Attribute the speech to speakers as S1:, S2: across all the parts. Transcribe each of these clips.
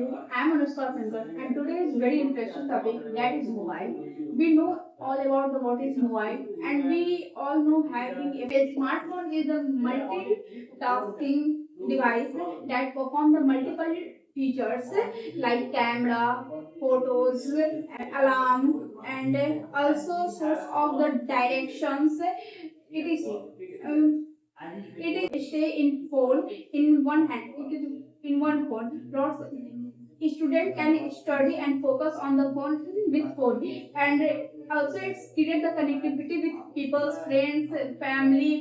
S1: you. I am Anushka Sankar, and today is very interesting topic that is mobile. We know all about the what is mobile, and we all know having a smartphone is a multitasking device that perform the multiple features like camera, photos, alarm, and also source of the directions. It is stay in phone in one hand. It is in one phone. Lots of student can study and focus on the phone with phone, and also it's create the connectivity with people's friends, family.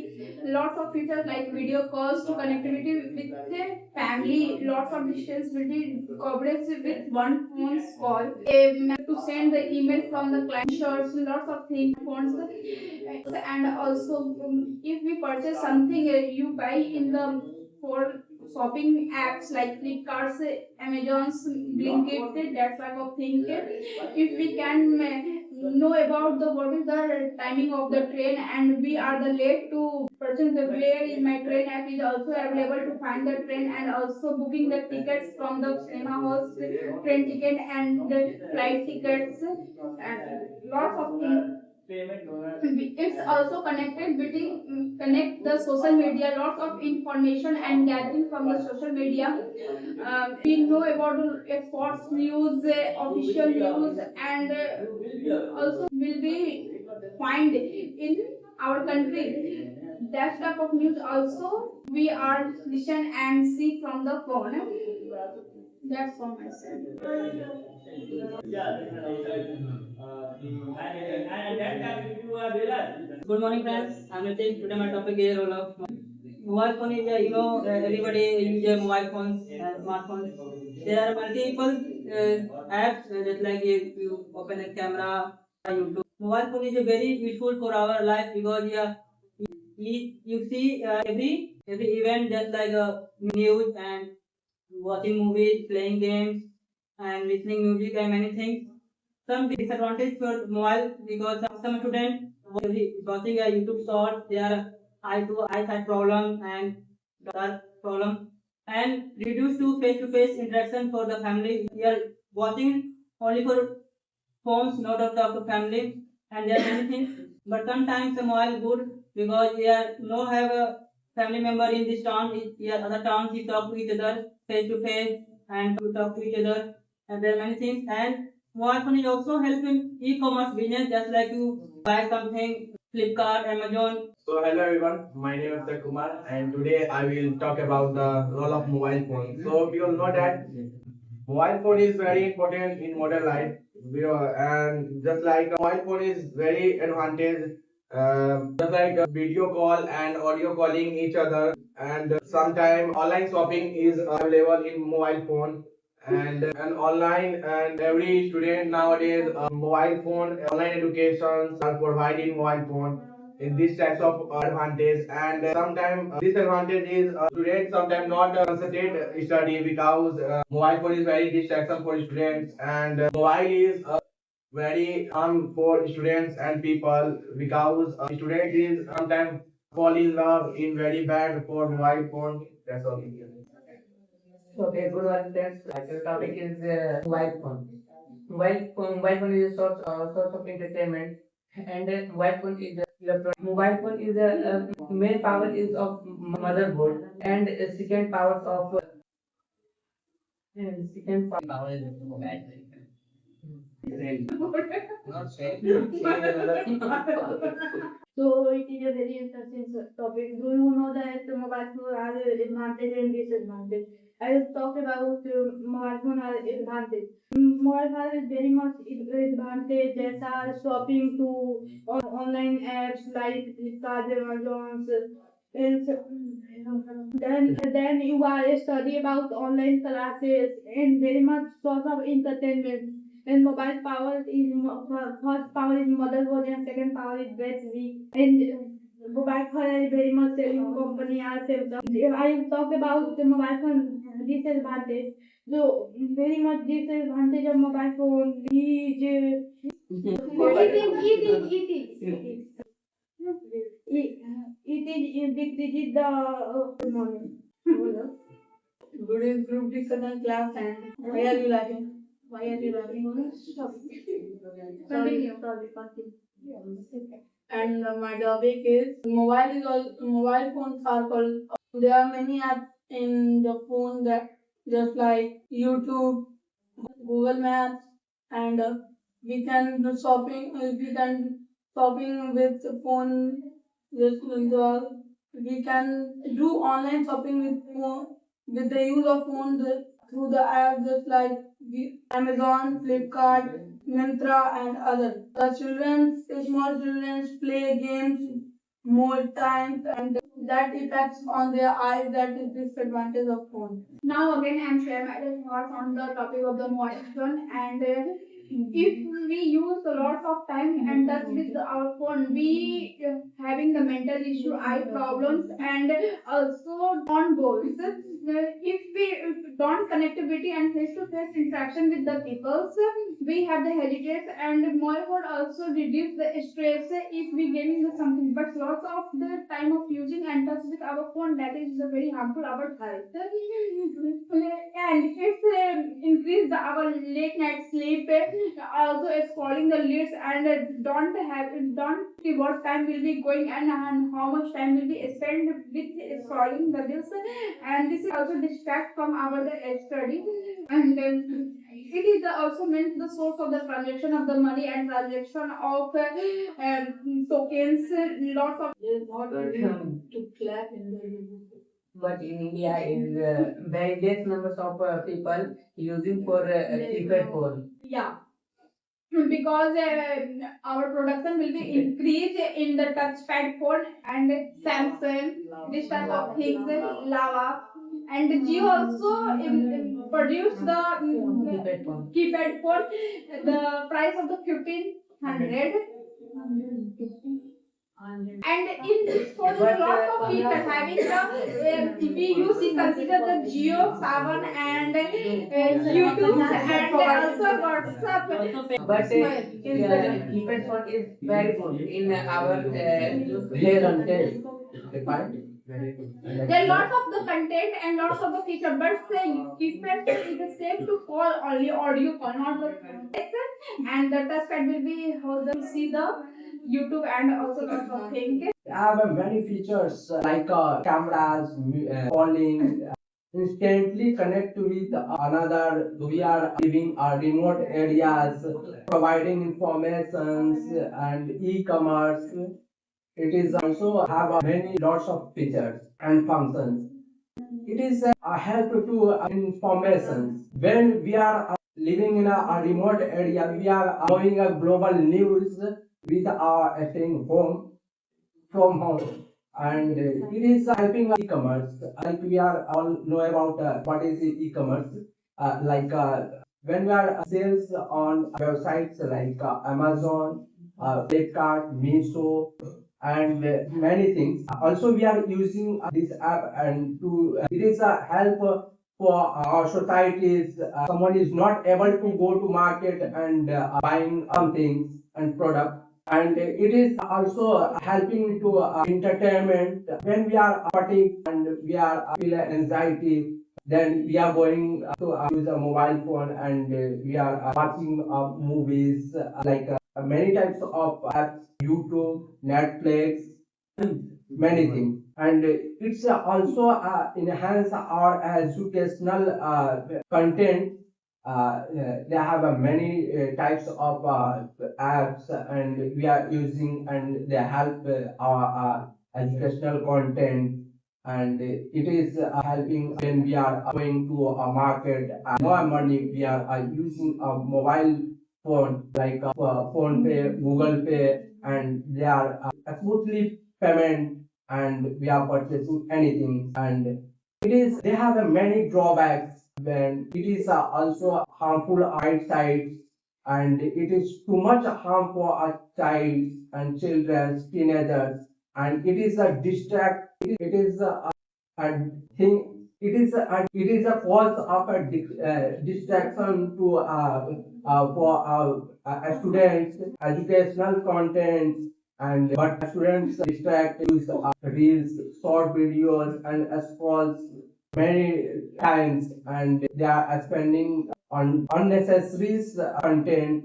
S1: Lots of features like video calls to connectivity with the family. Lots of distance will be coverage with one phone's call. To send the email from the client, shirts, lots of things, phones, and also if we purchase something you buy in the for shopping apps like Flipkart's, Amazon's, Blinkit, that type of thing. If we can know about the what is the timing of the train and we are the late to purchase the where is my train app is also available to find the train and also booking the tickets from the cinema halls, train ticket and the flight tickets and lots of things. It's also connected between connect the social media, lots of information and gathering from the social media. We know about the sports news, official news, and also will be find in our country. That type of news also we are listen and see from the phone. That's for myself.
S2: Good morning, friends. I'm Nitin. Today my topic is role of mobile phone is everybody use mobile phones and smartphones. There are multiple apps just like if you open a camera, YouTube. Mobile phone is very useful for our life because you see every event just like news and watching movies, playing games, and listening music and many things. Some disadvantage for mobile because some students watching a YouTube short, they are eye to eyesight problem and dark problem and reduce to face interaction for the family. We are watching only for phones, not of the family, and there are many things. But sometimes the mobile good because we are no have a family member in this town. We are other towns. We talk to each other face to face and to talk to each other. And there are many things. And mobile phone is also help in e-commerce business, just like you buy something, Flipkart, Amazon. So hello everyone, my name is Sir Kumar and today I will talk about the role of mobile phone. So we all know that mobile phone is very important in modern life. And just like mobile phone is very advantage, just like video call and audio calling each other, and sometime online shopping is available in mobile phone. And online and every student nowadays mobile phone online educations are provided in mobile phone in these types of advantage. And sometimes disadvantage is students sometimes not concentrate study because mobile phone is very distraction for students, and mobile is very harm for students and people because student is sometimes fall in love in very bad for mobile phone. That's all. Okay, good one. Thanks. The topic is mobile phone. Mobile phone is a source of entertainment, and mobile phone is electronic. Mobile phone is a main power is of motherboard, and second power of second power is mobile. Not same.
S1: So it is a very interesting topic. Do you know that mobile phone are advantage and disadvantage? I will talk about mobile phone are advantage. Mobile phone is very much advantage. As are shopping to online apps like Flipkart, Amazon. Then you are study about online classes and very much source of entertainment. And mobile power is first power is motherboard and second power is battery. And mobile phone is very much selling company ourselves. I talk about the mobile phone disadvantage. So very much disadvantage of mobile phone is eating. It is decreases the good morning. Good in group discussion class and why are you laughing? Why are you laughing? Continue. Sorry, continue. And my topic is mobile phones are called. There are many apps in the phone that just like YouTube, Google Maps, and we can do shopping. We can shopping with phone. Just we can do online shopping with phone with the use of phone through the app just like Amazon, Flipkart, Myntra, and others. The small children play games more times and that affects on their eyes. That is disadvantage of phone. Now again, I'm sharing my thoughts on the topic of the mobile phone and if we use a lot of time and touch with our phone, we having the mental issue, eye problems, and also on goals. If we don't connectivity and face-to-face interaction with the people, we have the heritage and moreover also reduce the stress if we getting the something. But lots of the time of using and touch with our phone that is very harmful our health. And it's increase our late night sleep. Also scrolling the leads and don't see what time will be going and how much time will be spent with scrolling the reels and this is also distract from our study and it is also meant the source of the transaction of the money and transaction of tokens lots of not to clap in the but in India is very less numbers of people using for keypad phone. Yeah, because our production will be increased in the touchpad phone and Samsung, this type of things, Lava, and Jio also produced the keypad phone. The price of the 1500. And in this phone, a lot of people having the we use we consider the Geo, Savan, and YouTube, and also WhatsApp. But keypad phone is very good in our hair and taste. There are lots of the content and lots of the feature, but the keypad is the same to call only audio call, not the text. And the touchpad will be how the see the YouTube and also lots of things. Have many features like cameras, calling, instantly connect with another. We are living remote areas, providing informations and e-commerce. It is also have many lots of features and functions. It is a help to information. When we are living in a remote area, we are knowing a global news with our staying home from home. And it is helping e-commerce. Like we are all know about what is e-commerce. When we are sales on websites like Amazon, Flipkart, Meesho, and many things. Also, we are using this app and to it is a help for our societies. Someone is not able to go to market and buying some things and product. And it is also helping to entertainment when we are fatigued and we are feel anxiety. Then we are going to use a mobile phone and we are watching movies like many types of apps, YouTube, Netflix, many things. And it's also enhance our educational content. They have many types of apps and we are using and they help our educational content and it is helping when we are going to a market more money we are using a mobile phone like phone pay google pay and they are smoothly payment and we are purchasing anything and it is they have many drawbacks when it is also harmful outside and it is too much harm for a child and children teenagers and it is a distract it is a thing it is a cause of a distraction to for students educational content and but students distract use reels short videos and scrolls
S3: many times, and they are spending on unnecessary content,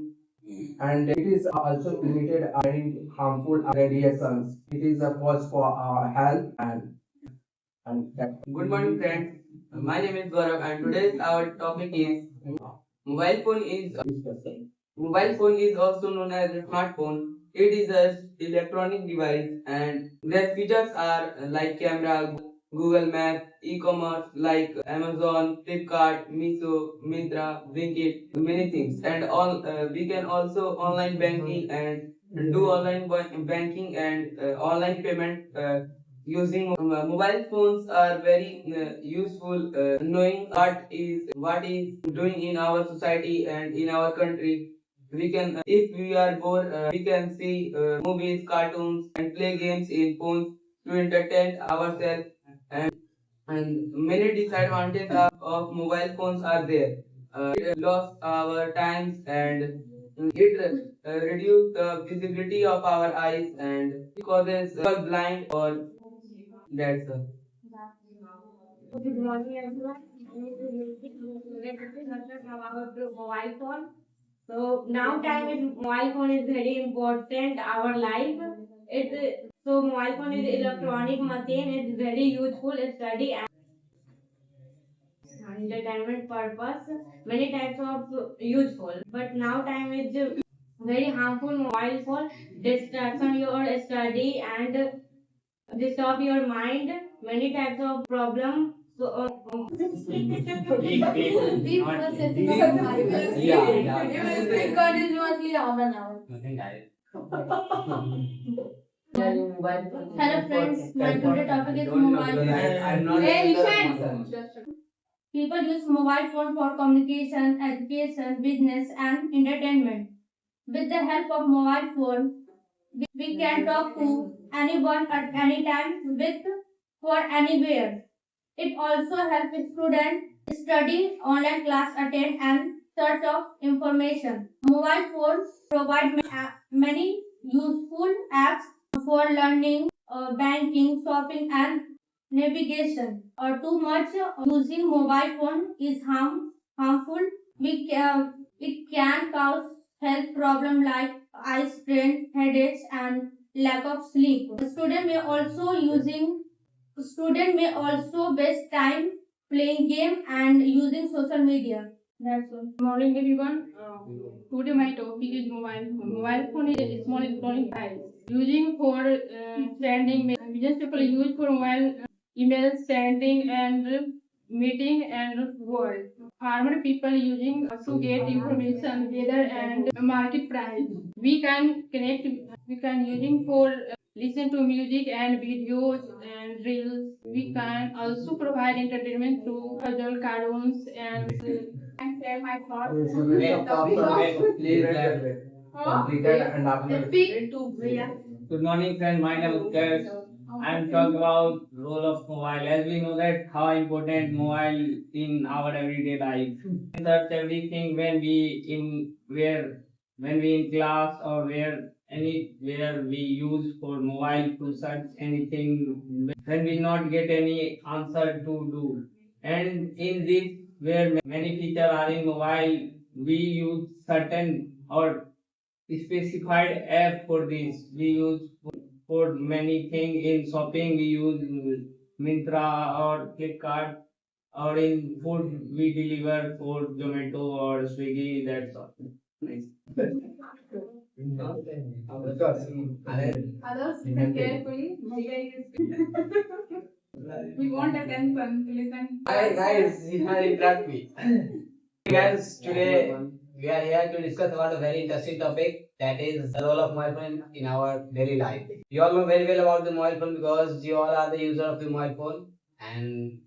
S3: and it is also emitted very harmful radiations. It is a cause for our health and that.
S4: Good morning, friends. My name is Gaurav, and today's our topic is mobile phone is mobile phone is also known as a smartphone. It is an electronic device, and their features are like camera, Google Maps, e-commerce like Amazon, Flipkart, Miso, Myntra, Blinkit, many things, and all we can also online banking and do online banking and online payment. Using mobile phones are very useful. Knowing what is doing in our society and in our country, we can if we are bored, we can see movies, cartoons, and play games in phones to entertain ourselves. And many disadvantages of mobile phones are there. It lost our times, and it reduce the visibility of our eyes, and it causes blind or that's
S5: Good morning, everyone. Today discussion about mobile phone. So now time is mobile phone is very important our life. It so mobile phone is electronic machine. It's very useful study and entertainment purpose. Many types of useful. But now time is very harmful. Mobile phone distraction your study and disturb your mind. Many types of problem. So
S1: Deep processing of continuously on and on. Hello friends, my today topic is mobile phone. Hey Ishan! People use mobile phone for communication, education, business and entertainment. With the help of mobile phone, we can talk to anyone at any time with for anywhere. It also helps students study, online class attend and search of information. Mobile phones provide many useful apps for learning, banking, shopping and navigation. Too much using mobile phone is harmful. It can cause health problems like eye strain, headaches and lack of sleep. Student may also waste time playing game and using social media. That's all. Morning everyone. Today my topic is mobile phone. Mobile phone is a small electronic device using for sending business people use for mobile email sending and meeting and work. Farmer people using to get information weather and market price. We can connect. We can using for listen to music and videos and reels. We can also provide entertainment through puzzle cartoons and share my thoughts.
S3: Please completed and after.
S4: Good morning, friend. My name is Kash. I am talking about role of mobile. As we know that how important mobile in our everyday life. We search everything when we in where when we in class or where anywhere we use for mobile to search anything when we not get any answer to do. And in this where many features are in mobile, we use certain or specified app for this. We use for many things in shopping. We use Myntra or Flipkart, or in food we deliver for Zomato or Swiggy. That's all. Nice.
S1: Others listen carefully. We want attention to listen.
S4: Hi guys, you have interrupt me. Guys, today we are here to discuss about a very interesting topic, that is the role of mobile phone in our daily life. You all know very well about the mobile phone because you all are the user of the mobile phone, and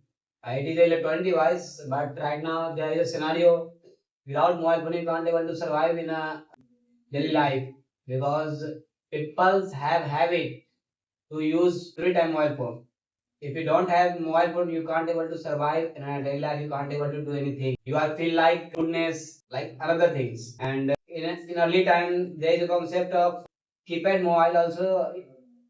S4: it is an electronic device. But right now there is a scenario without mobile phone you can't able to survive in a daily life, because people have habit to use every time mobile phone. If you don't have mobile phone, you can't able to survive in a daily life. You can't able to do anything. You are feel like goodness, like another things. And in early time, there is a concept of keypad mobile also.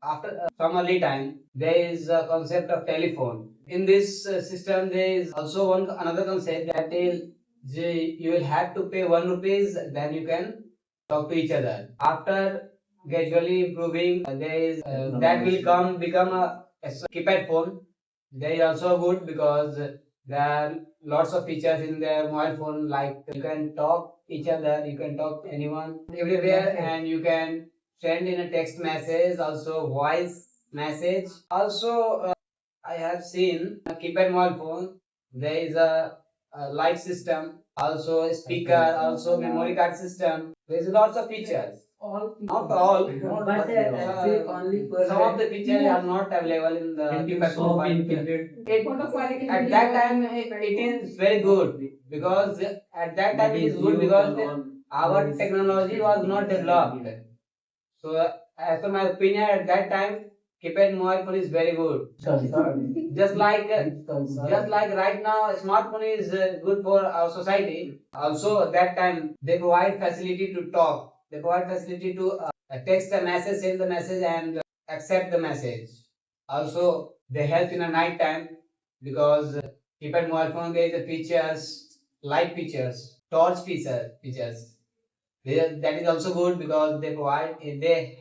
S4: After from early time, there is a concept of telephone.
S6: In this system, there is also one another concept that is you will have to pay 1 rupees, then you can talk to each other. After gradually improving, there is that will become a keypad phone. They is also good because there are lots of features in the mobile phone, like you can talk each other, you can talk to anyone everywhere, and you can send in a text message, also voice message. Also, I have seen a keypad mobile phone. There is a light system, also a speaker, also memory card system. There is lots of features. Not all, but some of the features are not available in the keypad phone. But at that time it is very good because at that time it is good because our technology was not developed. So as per my opinion, at that time keypad mobile phone is very good. Just like right now, smartphone is good for our society. Also, at that time they provide facility to talk. They provide facility to text a message, send the message, and accept the message. Also, they help in a night time because keypad mobile phone there is the features, light features, torch features. That is also good because they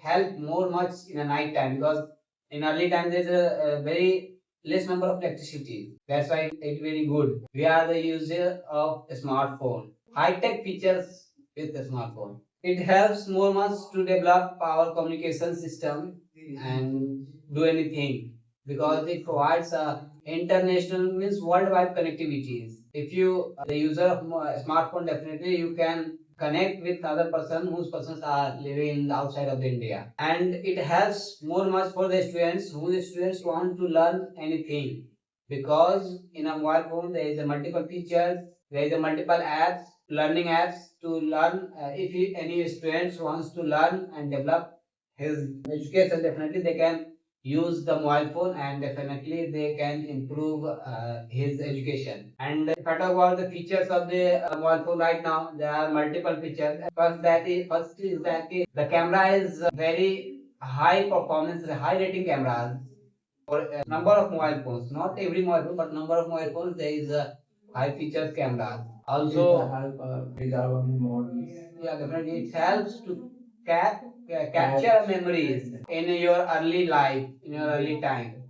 S6: help more much in a night time because in early time there's a very less number of electricity. That's why it's very good. We are the user of a smartphone. High tech features with the smartphone. It helps more much to develop our communication system and do anything because it provides a international means worldwide connectivities. If you the user of smartphone, definitely you can connect with other person whose persons are living outside of India, and it helps more much for the students who the students want to learn anything because in a mobile phone there is a multiple features, there is a multiple apps, learning apps to learn. If any students wants to learn and develop his education, definitely they can use the mobile phone and definitely they can improve his education. And if I talk about the features of the mobile phone right now, there are multiple features. First is that the camera is very high performance, high rating cameras for a number of mobile phones. Not every mobile phone, but number of mobile phones there is a high features camera. Also, yeah, definitely it helps to capture memories in your early life, in your early time.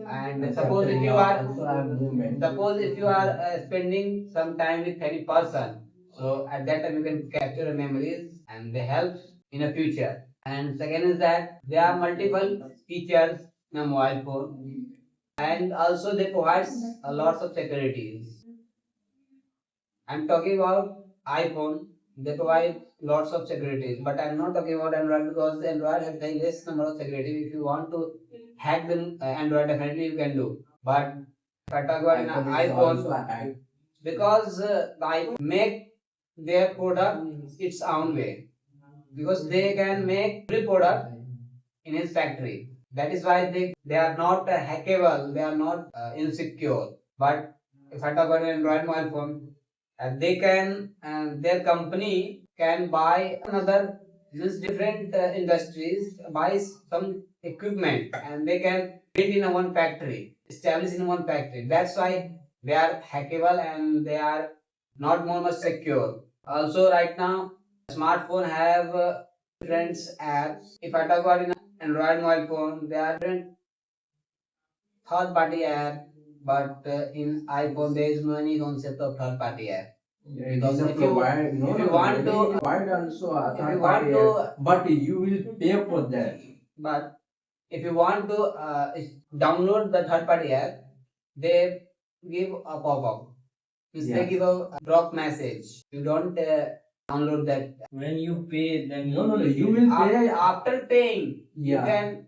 S6: And suppose if you are spending some time with any person, so at that time you can capture memories and they help in the future. And second is that there are multiple features in a mobile phone, and also they provide a lot of securities. I'm talking about iPhone. They provide lots of securities, but I'm not talking about Android because the Android has the less number of security. If you want to hack the Android, definitely you can do. But if I talk about an iPhone, because the iPhone make their product its own way, because they can make every product in his factory. That is why they are not hackable. They are not insecure. But if I talk about an Android mobile phone, they can their company can buy another this different industries buy some equipment and they can build in a one factory, establish in one factory. That's why they are hackable and they are not more much secure. Also, right now, smartphone have different apps. If I talk about in Android mobile phone, there are different third party app, but in iPhone there is no any concept of third party app. Because if you want to
S3: provide also a
S6: if you
S3: third
S6: want
S3: party
S6: to
S3: app, but you will pay for that.
S6: but if you want to download the third party app, they give a pop-up. Means they
S3: Yeah.
S6: give a drop message. You don't download that.
S2: When you pay, then
S3: No, you will pay.
S6: After paying, you
S3: Yeah.
S6: can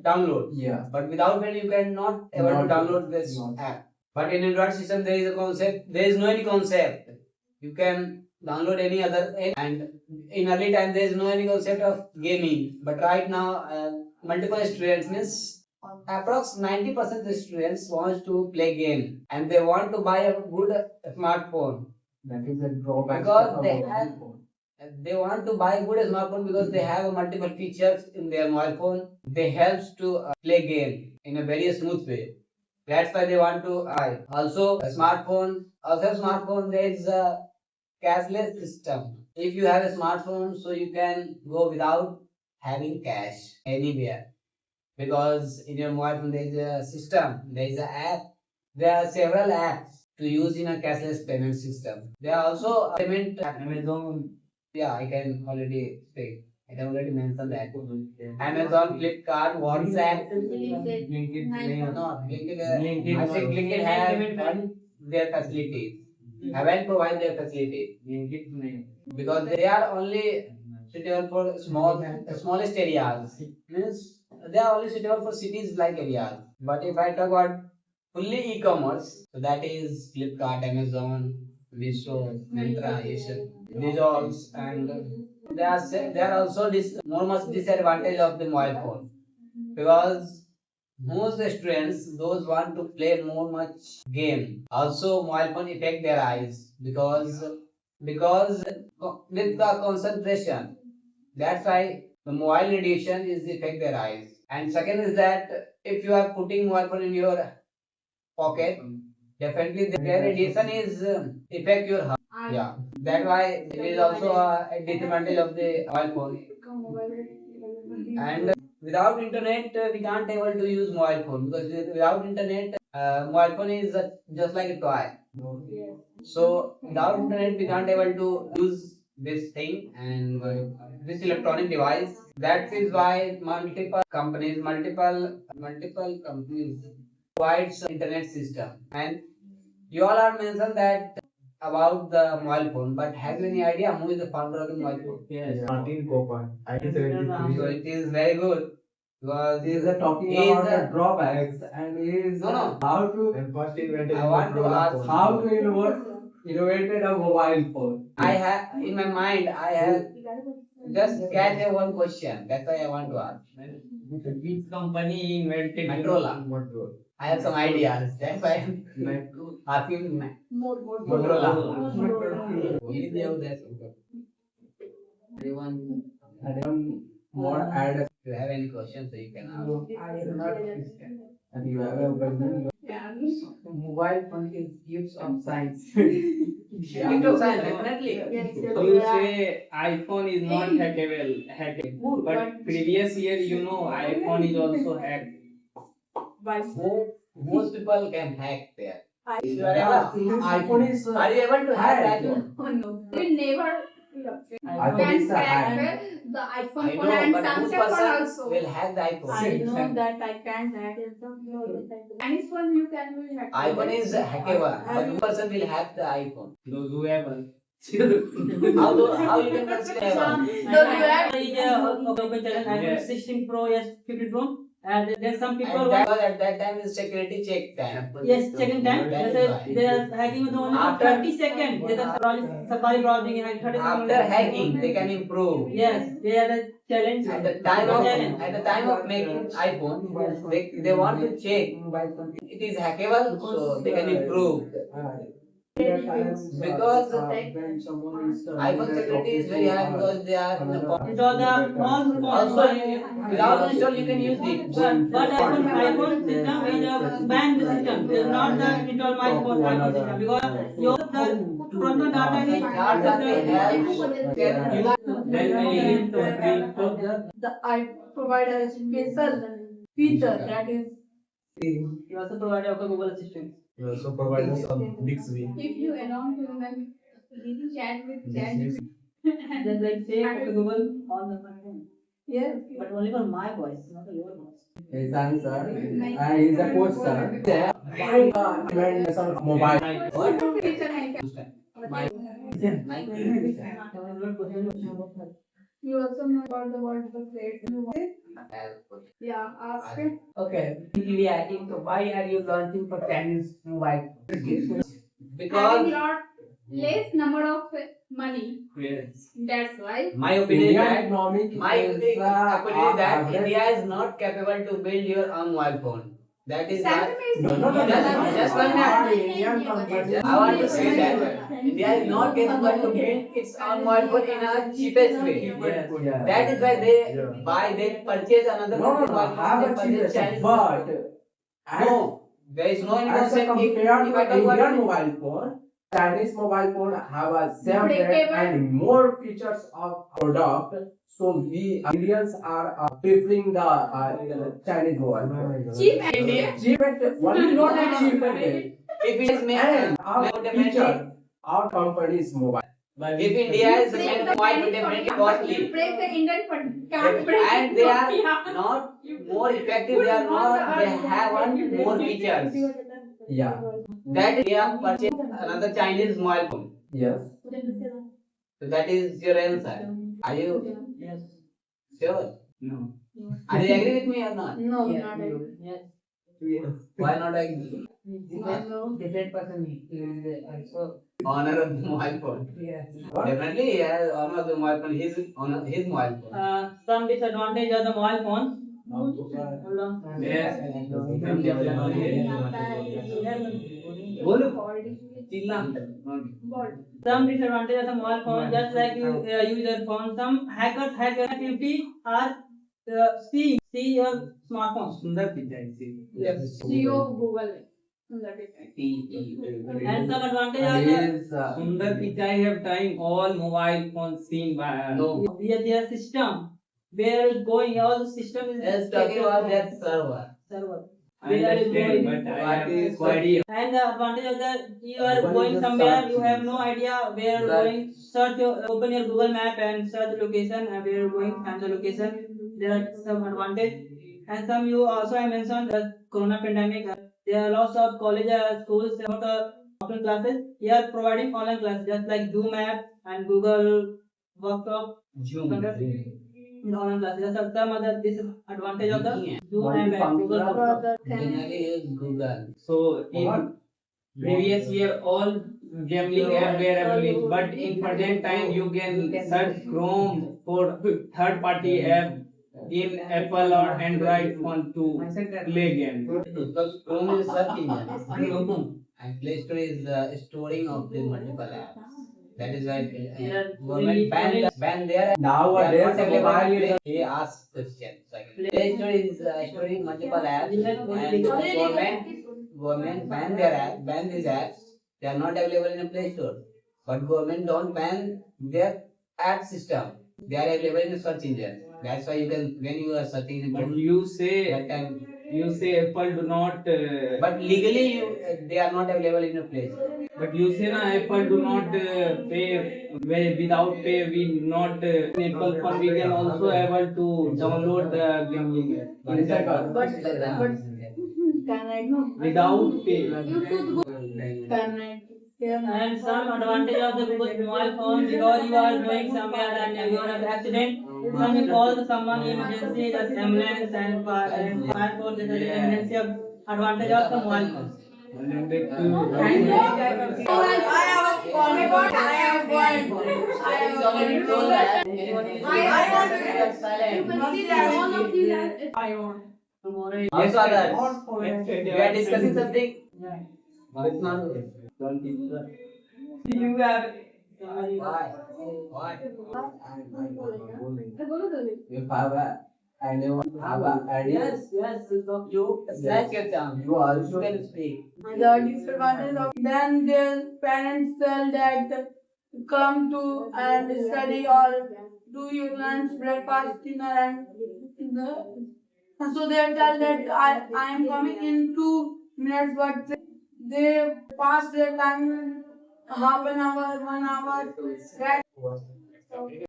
S6: download.
S3: Yeah.
S6: But without paying, you cannot able to
S3: Not-
S6: download this
S3: not.
S6: app. But in Android system, there is a concept. There is no any concept. You can download any other and in early time there is no any concept of gaming. But right now, multiple students means approx 90% of the students wants to play game and they want to buy a good smartphone
S3: That is a drawback.
S6: because they want to buy good smartphone because they have multiple features in their mobile phone. They helps to play game in a very smooth way. That's why they want to buy. Also, a smartphone, there is a cashless system. If you have a smartphone, so you can go without having cash anywhere, because in your mobile phone there is a system, there is an app. There are several apps to use in a cashless payment system. There are also payment Amazon. Yeah, I can already say. I can already mention that. Amazon, Flipkart, WhatsApp, Blinkit. No, Blinkit. I think Blinkit have their facilities. Haven't provided their facility because they are only suitable for smallest areas. Means they are only suitable for cities like areas. But if I talk about fully e-commerce, so that is Flipkart, Amazon, Meesho, Myntra, these all, and there are also this more much disadvantage of the mobile phone, because most students those want to play more much game. Also, mobile phone affect their eyes because with the concentration. That's why the mobile radiation is affect their eyes. And second is that if you are putting mobile phone in your pocket, definitely their radiation is affect your heart. Yeah, that's why there is also a disadvantage of the mobile phone. And without internet, we can't able to use mobile phone, because without internet, mobile phone is just like a toy. So without internet, we can't able to use this thing and this electronic device. That is why multiple companies provides internet system. And you all are mentioned that about the mobile phone, but have you any idea who is the founder of the mobile phone?
S3: Yes, Martin Cooper. I think
S6: So it is very good, because
S3: he is talking
S6: he is
S3: about the drawbacks, and he is
S6: No.
S3: how to and first invented
S6: I want to ask
S3: how to innovated a mobile phone.
S6: I have in my mind, I have just catch a one question. That's why I want to ask.
S4: Which company invented
S6: Motorola. I have some ideas. That's why I'm asking Motorola. Only they have that. Anyone?
S3: I don't want to add.
S6: If you have any questions, so you can ask.
S3: I am not Christian. And you have a opinion.
S4: mobile phone is gifts of science?
S6: Gift of science, definitely.
S4: So you say iPhone is not hackable, but previous year iPhone is also hacked.
S6: Most people can hack there. You are
S3: Yeah,
S6: able,
S3: iPhone is.
S6: are you able to hack
S3: hacked.
S6: iPhone?
S1: We never
S3: iPhone
S1: can
S3: is a
S1: hack
S3: hack.
S1: the iPhone
S6: I
S1: phone
S6: know,
S1: and
S6: but whose
S1: Samsung phone
S6: person
S1: also.
S6: will hack the iPhone?
S1: I know that I can hack it. Chinese phone you can be hacked.
S6: iPhone is hackable, but who person will hack the iPhone?
S4: Those whoever.
S6: How you can consider ever?
S2: Open challenge iPhone 16 Pro, yes, 15 Pro, and then some people
S6: At that time is security check time.
S2: yes, checking time.
S6: That is
S2: They
S6: why.
S2: they are hacking with only
S6: After-
S2: 30 seconds. They are Safari browsing in like 30 seconds.
S6: After hacking, they can improve.
S2: Yes, they are the challenge.
S6: At the time of making iPhone, they want to check it is hackable, so they can improve. Because iPhone security is very high, because they are in the
S2: It was the all phone.
S6: also without install you can use it.
S2: But iPhone system is a banned system. It is not the install my phone iPhone system, because your the personal data is
S1: I provide a special feature that is
S2: you also provide a Google Assistant.
S3: You also provide some Bixby.
S1: if you allow to chat with chat.
S2: Just like say okay, Google on the phone.
S1: Yes.
S2: But only for my voice, not your voice.
S3: His answer. He's a question. Why invent some mobile?
S1: What feature I can? You also know about the world of trade. Yeah, ask it.
S4: Okay. India, so why are you launching for Chinese mobile?
S1: Having
S6: Because
S1: lot less number of money.
S4: Yes.
S1: That's why.
S6: my opinion is that
S3: economic
S6: my
S3: is
S6: opinion is that
S3: average-
S6: India is not capable to build your own mobile phone. That is why.
S1: Samsung is
S3: No.
S6: Just 1 minute.
S3: Indian company.
S6: I want to say that India is not capable to build its own mobile phone in a cheapest way.
S3: Yeah.
S6: That is why they purchase another
S3: No.
S6: mobile phone.
S3: Have
S6: They
S3: a
S6: purchase
S3: cheapest,
S6: Chinese
S3: but
S6: No, There is no any
S3: As
S6: concept.
S3: compared
S6: If I
S3: to
S6: talk about
S3: Indian mobile phone, Chinese mobile phone have a separate
S1: Breakable.
S3: and more features of product. So we Indians are preferring the Chinese mobile phone.
S1: Cheap and
S3: Cheapest, one
S1: Not
S3: not
S1: that
S3: cheapest,
S6: if it is made,
S3: and our
S6: definitely.
S3: feature, our company is mobile.
S6: If India is
S1: break
S6: made
S1: the
S6: mobile,
S1: Chinese
S6: definitely
S1: phone,
S6: costly.
S1: break the Indian phone. Can't break
S6: And they are
S1: Nokia.
S6: not more effective. They are not. They have one more features.
S3: Yeah.
S6: That we have purchased another Chinese mobile phone.
S3: Yes.
S6: So that is your answer. Are you
S2: Yes.
S6: sure?
S2: No.
S6: Are you agree with me or not?
S1: No,
S2: Yes.
S1: not agree.
S2: Yes.
S6: Why not agree?
S2: Different person is also.
S6: Honor of the mobile phone.
S2: Yes.
S6: Definitely, he has honor of the mobile phone. His honor, his mobile phone.
S2: Some disadvantage of the mobile phone. Hold on.
S6: Yes.
S1: बोलो
S6: चिल्ला.
S2: Some disadvantage of the mobile phone, just like you use your phone. Some hackers hack your activity or see your smartphone.
S6: सुंदर picture है
S1: CEO Google
S2: And some advantage of
S3: And
S2: the
S3: is
S6: सुंदर picture have time all mobile phone seen by no.
S2: their system. Where is going? All the system is
S6: Let's talking about that server.
S2: server.
S6: I
S2: Where is
S6: understand,
S2: going?
S6: but I have query.
S2: And the advantage of that, you are
S3: Google
S2: going
S3: is a
S2: somewhere,
S3: search
S2: you have
S3: engine.
S2: no idea where you're
S6: Right.
S2: going. Search your, open your Google Map and search location and where you're going, find the location. There are some advantage. And some you also I mentioned the Corona pandemic. There are lots of colleges, schools, about offline classes. They are providing online classes just like Zoom app and Google Workshop.
S6: Zoom.
S2: In online classes. There are some other disadvantage of the Zoom app and Google
S3: Multifunctional.
S2: Workshop.
S6: Generally use Google.
S4: So in previous year all gambling app were available, but in present time you can search Chrome for third party app in Apple or Android phone to play game.
S6: Because Chrome is a search engine and Play Store is the storing of the multiple apps. That is why government ban there.
S3: Nowadays,
S6: They are not
S3: mobile
S6: available in
S3: is
S6: Play. He asked questions. Play Store is storing multiple apps and government ban their app, ban these apps. They are not available in a Play Store. But government don't ban their app system. They are available in a search engine. That's why you can when you are searching in
S4: But
S6: Google,
S4: you
S6: that
S4: say
S6: time.
S4: Apple do not.
S6: But legally, they are not available in a Play Store.
S4: But you say na Apple do not pay without pay we not Apple phone we can also able to download the gambling app in that one.
S1: Can I know?
S4: Without pay.
S1: Can I?
S2: And some advantage of the Google mobile phone because you are going somewhere and you have accident. When you call someone emergency, just ambulance and fire force. This is the emergency of advantage of the mobile phone.
S6: Also others. We are discussing something. It's not good.
S2: You have
S6: Why? Why?
S3: if have a and you have a and
S2: yes.
S6: You snatch your chance.
S3: you also
S6: You can speak.
S7: The disadvantage of then their parents tell that come to and study or do your lunch, breakfast, dinner and so they tell that I am coming in 2 minutes but they pass their time half an hour, 1 hour. That